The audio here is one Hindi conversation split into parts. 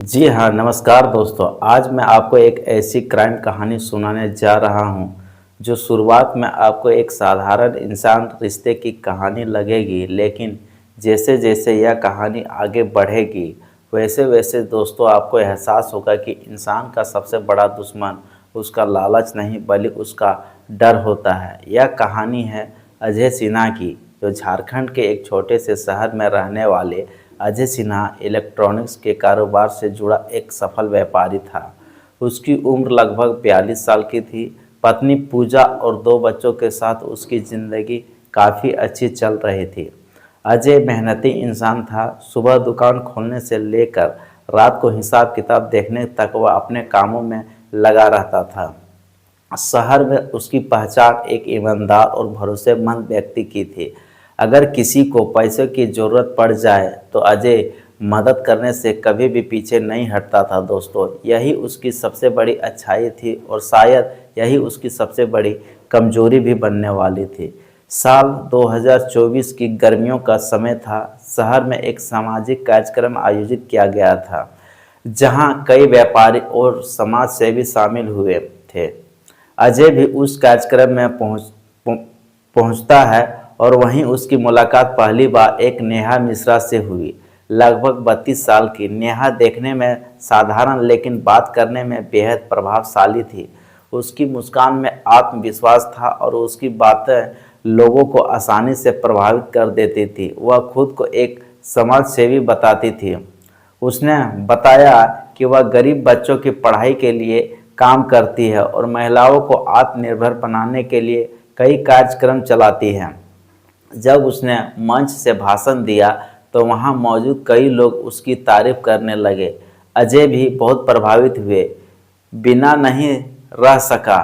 जी हाँ, नमस्कार दोस्तों। आज मैं आपको एक ऐसी क्राइम कहानी सुनाने जा रहा हूँ, जो शुरुआत में आपको एक साधारण इंसान रिश्ते की कहानी लगेगी, लेकिन जैसे-जैसे यह कहानी आगे बढ़ेगी, वैसे-वैसे दोस्तों आपको एहसास होगा कि इंसान का सबसे बड़ा दुश्मन उसका लालच नहीं, बल्कि उसका डर होता है। यह कहानी है अजय सिन्हा की, जो झारखंड के एक छोटे से शहर में रहने वाले अजय सिन्हा इलेक्ट्रॉनिक्स के कारोबार से जुड़ा एक सफल व्यापारी था। उसकी उम्र लगभग 42 साल की थी। पत्नी पूजा और 2 बच्चों के साथ उसकी ज़िंदगी काफ़ी अच्छी चल रही थी। अजय मेहनती इंसान था। सुबह दुकान खोलने से लेकर रात को हिसाब किताब देखने तक वह अपने कामों में लगा रहता था। शहर में उसकी पहचान एक ईमानदार और भरोसेमंद व्यक्ति की थी। अगर किसी को पैसे की ज़रूरत पड़ जाए तो अजय मदद करने से कभी भी पीछे नहीं हटता था दोस्तों। यही उसकी सबसे बड़ी अच्छाई थी और शायद यही उसकी सबसे बड़ी कमजोरी भी बनने वाली थी। साल 2024 की गर्मियों का समय था। शहर में एक सामाजिक कार्यक्रम आयोजित किया गया था, जहां कई व्यापारी और समाज सेवी शामिल हुए थे। अजय भी उस कार्यक्रम में पहुंचता है और वहीं उसकी मुलाकात पहली बार एक नेहा मिश्रा से हुई। लगभग 32 साल की नेहा देखने में साधारण लेकिन बात करने में बेहद प्रभावशाली थी। उसकी मुस्कान में आत्मविश्वास था और उसकी बातें लोगों को आसानी से प्रभावित कर देती थी। वह खुद को एक समाज सेवी बताती थी। उसने बताया कि वह गरीब बच्चों की पढ़ाई के लिए काम करती है और महिलाओं को आत्मनिर्भर बनाने के लिए कई कार्यक्रम चलाती है। जब उसने मंच से भाषण दिया तो वहां मौजूद कई लोग उसकी तारीफ करने लगे। अजय भी बहुत प्रभावित हुए, बिना नहीं रह सका।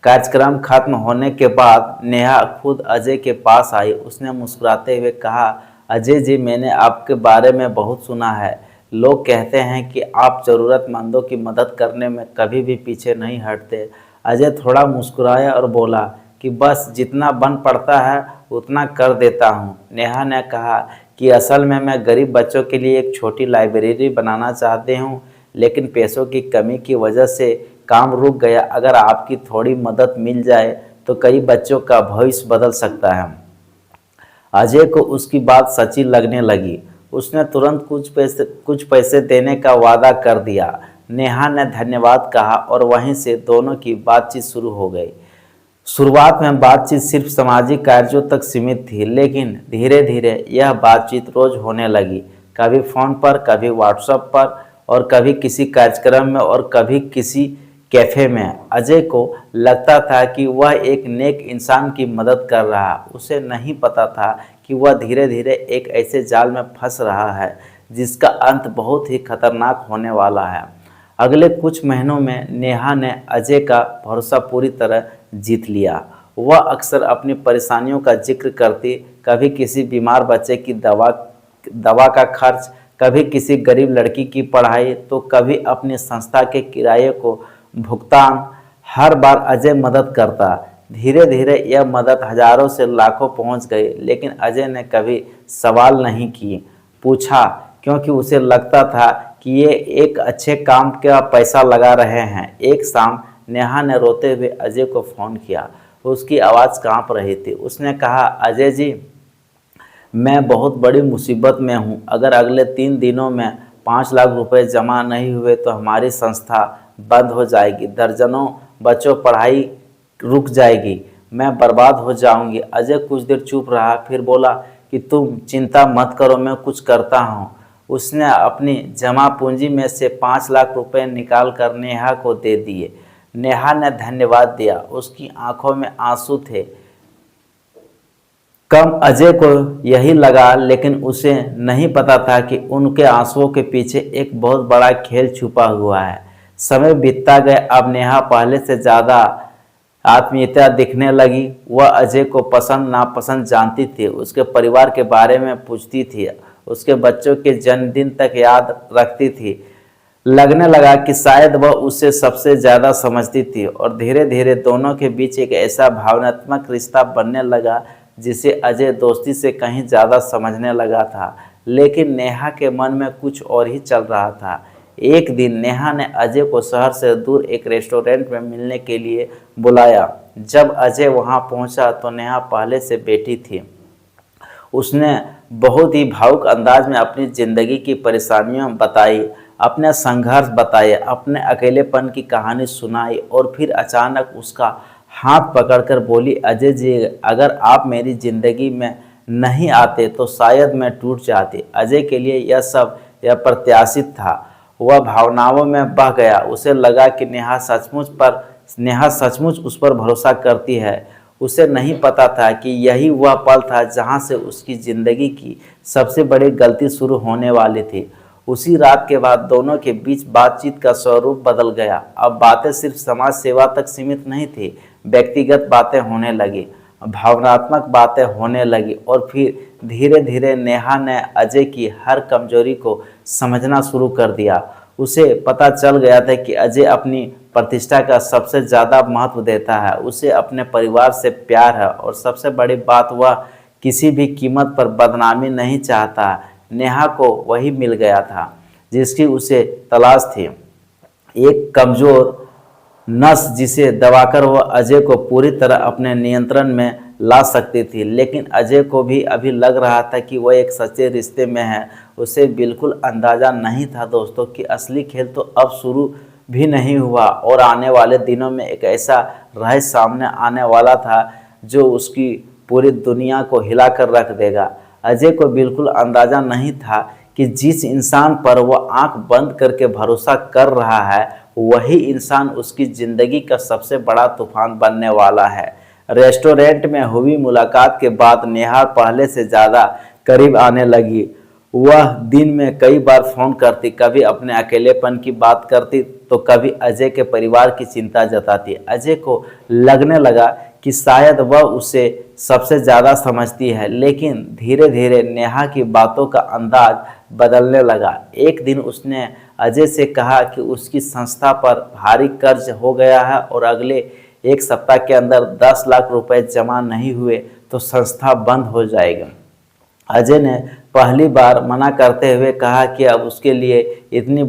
कार्यक्रम खत्म होने के बाद नेहा खुद अजय के पास आई। उसने मुस्कुराते हुए कहा, अजय जी, मैंने आपके बारे में बहुत सुना है। लोग कहते हैं कि आप ज़रूरतमंदों की मदद करने में कभी भी पीछे नहीं हटते। अजय थोड़ा मुस्कुराया और बोला कि बस जितना बन पड़ता है उतना कर देता हूँ। नेहा ने कहा कि असल में मैं गरीब बच्चों के लिए एक छोटी लाइब्रेरी बनाना चाहती हूँ, लेकिन पैसों की कमी की वजह से काम रुक गया। अगर आपकी थोड़ी मदद मिल जाए तो कई बच्चों का भविष्य बदल सकता है। अजय को उसकी बात सच्ची लगने लगी। उसने तुरंत कुछ पैसे देने का वादा कर दिया। नेहा ने धन्यवाद कहा और वहीं से दोनों की बातचीत शुरू हो गई। शुरुआत में बातचीत सिर्फ सामाजिक कार्यों तक सीमित थी, लेकिन धीरे धीरे यह बातचीत रोज होने लगी। कभी फ़ोन पर, कभी व्हाट्सएप पर, और कभी किसी कार्यक्रम में और कभी किसी कैफ़े में। अजय को लगता था कि वह एक नेक इंसान की मदद कर रहा। उसे नहीं पता था कि वह धीरे धीरे एक ऐसे जाल में फंस रहा है जिसका अंत बहुत ही खतरनाक होने वाला है। अगले कुछ महीनों में नेहा ने अजय का भरोसा पूरी तरह जीत लिया। वह अक्सर अपनी परेशानियों का जिक्र करती, कभी किसी बीमार बच्चे की दवा का खर्च, कभी किसी गरीब लड़की की पढ़ाई, तो कभी अपनी संस्था के किराए को भुगतान। हर बार अजय मदद करता। धीरे धीरे यह मदद हजारों से लाखों पहुंच गई, लेकिन अजय ने कभी सवाल नहीं किए पूछा, क्योंकि उसे लगता था कि ये एक अच्छे काम का पैसा लगा रहे हैं। एक शाम नेहा ने रोते हुए अजय को फ़ोन किया। उसकी आवाज़ कांप रही थी। उसने कहा, अजय जी, मैं बहुत बड़ी मुसीबत में हूँ। अगर अगले 3 दिनों में 5 लाख रुपए जमा नहीं हुए तो हमारी संस्था बंद हो जाएगी। दर्जनों बच्चों पढ़ाई रुक जाएगी। मैं बर्बाद हो जाऊंगी। अजय कुछ देर चुप रहा, फिर बोला कि तुम चिंता मत करो, मैं कुछ करता हूँ। उसने अपनी जमा पूंजी में से 5 लाख रुपए निकाल कर नेहा को दे दिए। नेहा ने धन्यवाद दिया। उसकी आंखों में आंसू थे। कम अजय को यही लगा, लेकिन उसे नहीं पता था कि उनके आंसुओं के पीछे एक बहुत बड़ा खेल छुपा हुआ है। समय बीतता गया। अब नेहा पहले से ज़्यादा आत्मीयता दिखने लगी। वह अजय को पसंद नापसंद जानती थी, उसके परिवार के बारे में पूछती थी, उसके बच्चों के जन्मदिन तक याद रखती थी। लगने लगा कि शायद वह उससे सबसे ज़्यादा समझती थी, और धीरे धीरे दोनों के बीच एक ऐसा भावनात्मक रिश्ता बनने लगा जिसे अजय दोस्ती से कहीं ज़्यादा समझने लगा था। लेकिन नेहा के मन में कुछ और ही चल रहा था। एक दिन नेहा ने अजय को शहर से दूर एक रेस्टोरेंट में मिलने के लिए बुलाया। जब अजय वहां पहुंचा तो नेहा पहले से बैठी थी। उसने बहुत ही भावुक अंदाज में अपनी ज़िंदगी की परेशानियां बताई, अपने संघर्ष बताए, अपने अकेलेपन की कहानी सुनाई और फिर अचानक उसका हाथ पकड़कर बोली, अजय जी, अगर आप मेरी ज़िंदगी में नहीं आते तो शायद मैं टूट जाती। अजय के लिए यह अप्रत्याशित था। वह भावनाओं में बह गया। उसे लगा कि नेहा सचमुच उस पर भरोसा करती है। उसे नहीं पता था कि यही वह पल था जहां से उसकी ज़िंदगी की सबसे बड़ी गलती शुरू होने वाली थी। उसी रात के बाद दोनों के बीच बातचीत का स्वरूप बदल गया। अब बातें सिर्फ समाज सेवा तक सीमित नहीं थी, व्यक्तिगत बातें होने लगी, भावनात्मक बातें होने लगी और फिर धीरे धीरे नेहा ने अजय की हर कमजोरी को समझना शुरू कर दिया। उसे पता चल गया था कि अजय अपनी प्रतिष्ठा का सबसे ज़्यादा महत्व देता है, उसे अपने परिवार से प्यार है और सबसे बड़ी बात, वह किसी भी कीमत पर बदनामी नहीं चाहता। नेहा को वही मिल गया था जिसकी उसे तलाश थी, एक कमज़ोर नस जिसे दबाकर वह अजय को पूरी तरह अपने नियंत्रण में ला सकती थी। लेकिन अजय को भी अभी लग रहा था कि वह एक सच्चे रिश्ते में है। उसे बिल्कुल अंदाज़ा नहीं था दोस्तों कि असली खेल तो अब शुरू भी नहीं हुआ और आने वाले दिनों में एक ऐसा रहस्य सामने आने वाला था जो उसकी पूरी दुनिया को हिला कर रख देगा। अजय को बिल्कुल अंदाज़ा नहीं था कि जिस इंसान पर वह आंख बंद करके भरोसा कर रहा है वही इंसान उसकी ज़िंदगी का सबसे बड़ा तूफान बनने वाला है। रेस्टोरेंट में हुई मुलाकात के बाद नेहा पहले से ज़्यादा करीब आने लगी। वह दिन में कई बार फ़ोन करती, कभी अपने अकेलेपन की बात करती तो कभी अजय के परिवार की चिंता जताती। अजय को लगने लगा कि शायद वह उसे सबसे ज़्यादा समझती है, लेकिन धीरे धीरे नेहा की बातों का अंदाज बदलने लगा। एक दिन उसने अजय से कहा कि उसकी संस्था पर भारी कर्ज हो गया है और अगले एक सप्ताह के अंदर 10 लाख रुपए जमा नहीं हुए तो संस्था बंद हो जाएगी। अजय ने पहली बार मना करते हुए कहा कि अब उसके लिए इतनी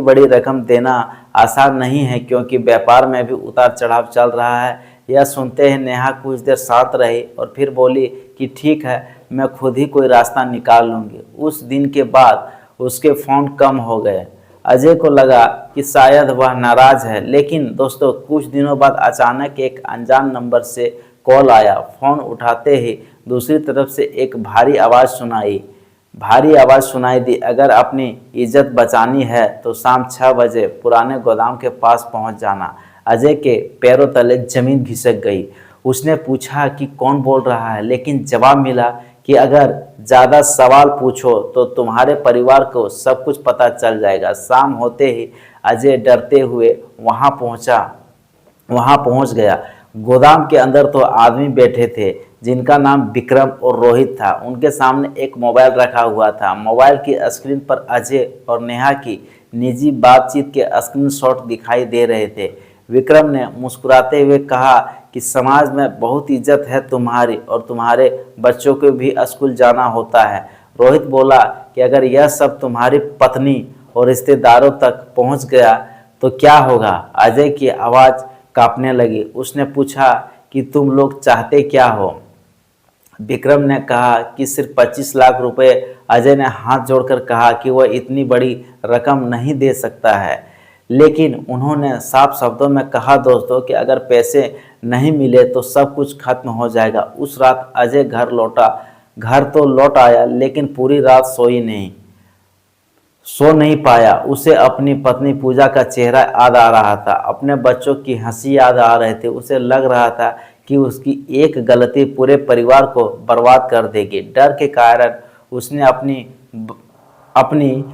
बड़ी रकम देना आसान नहीं है, क्योंकि व्यापार में भी उतार चढ़ाव चल रहा है। यह सुनते ही नेहा कुछ देर शांत रही और फिर बोली कि ठीक है, मैं खुद ही कोई रास्ता निकाल लूँगी। उस दिन के बाद उसके फ़ोन कम हो गए। अजय को लगा कि शायद वह नाराज़ है, लेकिन दोस्तों कुछ दिनों बाद अचानक एक अनजान नंबर से कॉल आया। फ़ोन उठाते ही दूसरी तरफ से एक भारी आवाज़ सुनाई दी, अगर अपनी इज्जत बचानी है तो शाम 6 बजे पुराने गोदाम के पास पहुंच जाना। अजय के पैरों तले जमीन खिसक गई। उसने पूछा कि कौन बोल रहा है, लेकिन जवाब मिला कि अगर ज़्यादा सवाल पूछो तो तुम्हारे परिवार को सब कुछ पता चल जाएगा। शाम होते ही अजय डरते हुए वहाँ पहुँच गया। गोदाम के अंदर तो आदमी बैठे थे जिनका नाम विक्रम और रोहित था। उनके सामने एक मोबाइल रखा हुआ था। मोबाइल की स्क्रीन पर अजय और नेहा की निजी बातचीत के स्क्रीनशॉट दिखाई दे रहे थे। विक्रम ने मुस्कुराते हुए कहा कि समाज में बहुत इज्जत है तुम्हारी और तुम्हारे बच्चों को भी स्कूल जाना होता है। रोहित बोला कि अगर यह सब तुम्हारी पत्नी और रिश्तेदारों तक पहुंच गया तो क्या होगा। अजय की आवाज़ कांपने लगी। उसने पूछा कि तुम लोग चाहते क्या हो। विक्रम ने कहा कि सिर्फ 25 लाख रुपए। अजय ने हाथ जोड़कर कहा कि वह इतनी बड़ी रकम नहीं दे सकता है, लेकिन उन्होंने साफ शब्दों में कहा दोस्तों कि अगर पैसे नहीं मिले तो सब कुछ खत्म हो जाएगा। उस रात अजय घर तो लौट आया, लेकिन पूरी रात सो नहीं पाया। उसे अपनी पत्नी पूजा का चेहरा याद आ रहा था, अपने बच्चों की हंसी याद आ रहे थे। उसे लग रहा था कि उसकी एक गलती पूरे परिवार को बर्बाद कर देगी। डर के कारण उसने अपनी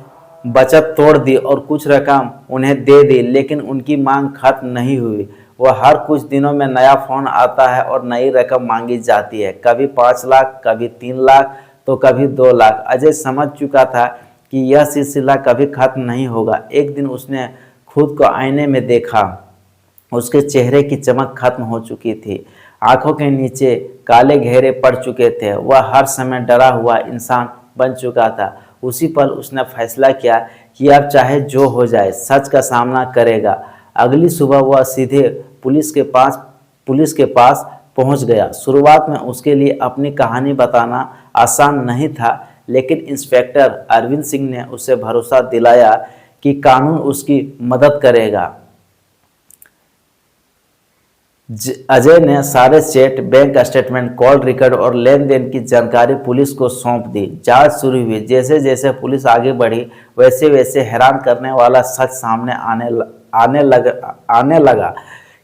बचत तोड़ दी और कुछ रकम उन्हें दे दी, लेकिन उनकी मांग खत्म नहीं हुई। वह हर कुछ दिनों में नया फ़ोन आता है और नई रकम मांगी जाती है, कभी 5 लाख, कभी 3 लाख तो कभी 2 लाख। अजय समझ चुका था कि यह सिलसिला कभी खत्म नहीं होगा। एक दिन उसने खुद को आईने में देखा। उसके चेहरे की चमक खत्म हो चुकी थी, आंखों के नीचे काले घेरे पड़ चुके थे। वह हर समय डरा हुआ इंसान बन चुका था। उसी पल उसने फैसला किया कि अब चाहे जो हो जाए सच का सामना करेगा। अगली सुबह वह सीधे पुलिस के पास पहुंच गया। शुरुआत में उसके लिए अपनी कहानी बताना आसान नहीं था, लेकिन इंस्पेक्टर अरविंद सिंह ने उसे भरोसा दिलाया कि कानून उसकी मदद करेगा। अजय ने सारे chat, bank statement, call record और लेन देन की जानकारी पुलिस को सौंप दी। जांच शुरू हुई। जैसे जैसे पुलिस आगे बढ़ी वैसे वैसे हैरान करने वाला सच सामने आने लगा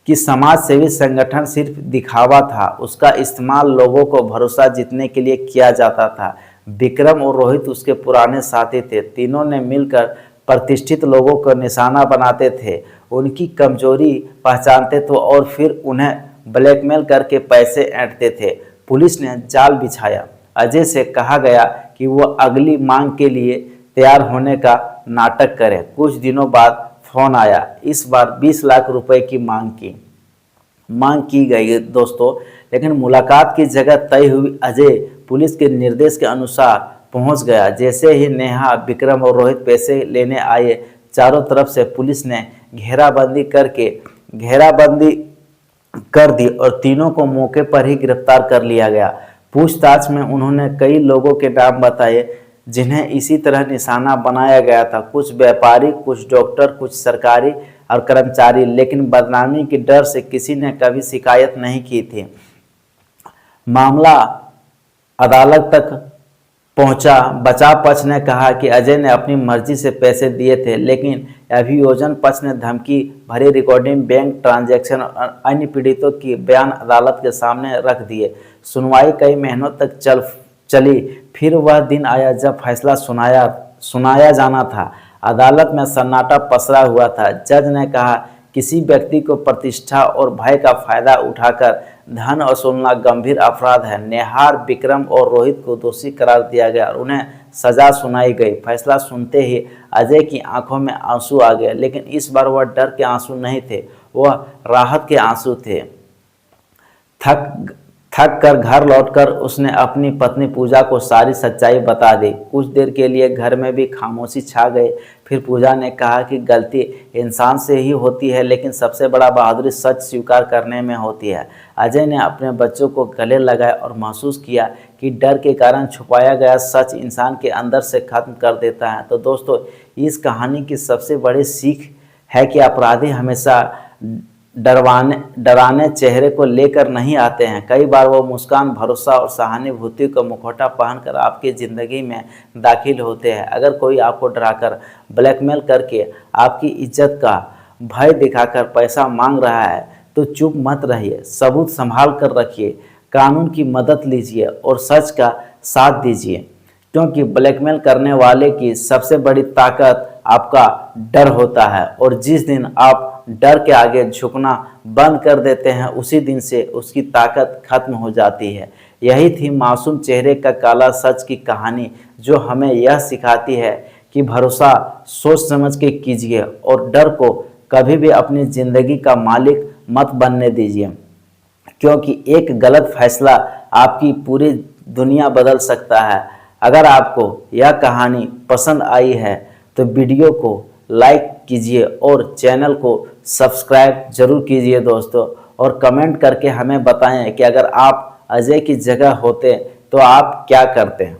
कि समाज सेवी संगठन सिर्फ दिखावा था, उसका इस्तेमाल लोगों को भरोसा जीतने के लिए किया जाता था। विक्रम और रोहित उसके पुराने साथी थे। तीनों ने मिलकर प्रतिष्ठित लोगों को निशाना बनाते थे, उनकी कमजोरी पहचानते थे और फिर उन्हें ब्लैकमेल करके पैसे ऐंठते थे। पुलिस ने जाल बिछाया। अजय से कहा गया कि वह अगली मांग के लिए तैयार होने का नाटक करे। कुछ दिनों बाद फोन आया। इस बार 20 लाख रुपए की मांग की गई दोस्तों, लेकिन मुलाकात की जगह तय हुई। अजय पुलिस के निर्देश के अनुसार पहुंच गया। जैसे ही नेहा, विक्रम और रोहित पैसे लेने आए, चारों तरफ से पुलिस ने घेराबंदी कर दी और तीनों को मौके पर ही गिरफ्तार कर लिया गया। पूछताछ में उन्होंने कई लोगों के नाम बताए जिन्हें इसी तरह निशाना बनाया गया था। कुछ व्यापारी, कुछ डॉक्टर, कुछ सरकारी और कर्मचारी, लेकिन बदनामी के डर से किसी ने कभी शिकायत नहीं की थी। मामला अदालत तक पहुंचा। बचाव पक्ष ने कहा कि अजय ने अपनी मर्जी से पैसे दिए थे, लेकिन अभियोजन पक्ष ने धमकी भरी रिकॉर्डिंग, बैंक ट्रांजैक्शन और अन्य पीड़ितों की बयान अदालत के सामने रख दिए। सुनवाई कई महीनों तक चली। फिर वह दिन आया जब फैसला सुनाया जाना था। अदालत में सन्नाटा पसरा हुआ था। जज ने कहा, किसी व्यक्ति को प्रतिष्ठा और भय का फायदा उठाकर धन वसूलना गंभीर अपराध है। नेहार, विक्रम और रोहित को दोषी करार दिया गया और उन्हें सजा सुनाई गई। फैसला सुनते ही अजय की आंखों में आंसू आ गए, लेकिन इस बार वह डर के आंसू नहीं थे, वह राहत के आंसू थे। थक कर घर लौटकर उसने अपनी पत्नी पूजा को सारी सच्चाई बता दी। कुछ देर के लिए घर में भी खामोशी छा गई। फिर पूजा ने कहा कि गलती इंसान से ही होती है, लेकिन सबसे बड़ा बहादुरी सच स्वीकार करने में होती है। अजय ने अपने बच्चों को गले लगाया और महसूस किया कि डर के कारण छुपाया गया सच इंसान के अंदर से खत्म कर देता है। तो दोस्तों, इस कहानी की सबसे बड़ी सीख है कि अपराधी हमेशा डराने चेहरे को लेकर नहीं आते हैं। कई बार वो मुस्कान, भरोसा और सहानुभूति का मुखौटा पहनकर आपकी ज़िंदगी में दाखिल होते हैं। अगर कोई आपको डराकर, ब्लैकमेल करके, आपकी इज्जत का भय दिखाकर पैसा मांग रहा है तो चुप मत रहिए, सबूत संभाल कर रखिए, कानून की मदद लीजिए और सच का साथ दीजिए, क्योंकि ब्लैकमेल करने वाले की सबसे बड़ी ताकत आपका डर होता है। और जिस दिन आप डर के आगे झुकना बंद कर देते हैं, उसी दिन से उसकी ताकत खत्म हो जाती है। यही थी मासूम चेहरे का काला सच की कहानी, जो हमें यह सिखाती है कि भरोसा सोच समझ के कीजिए और डर को कभी भी अपनी ज़िंदगी का मालिक मत बनने दीजिए, क्योंकि एक गलत फैसला आपकी पूरी दुनिया बदल सकता है। अगर आपको यह कहानी पसंद आई है तो वीडियो को लाइक कीजिए और चैनल को सब्सक्राइब जरूर कीजिए दोस्तों, और कमेंट करके हमें बताएं कि अगर आप अजय की जगह होते तो आप क्या करते हैं।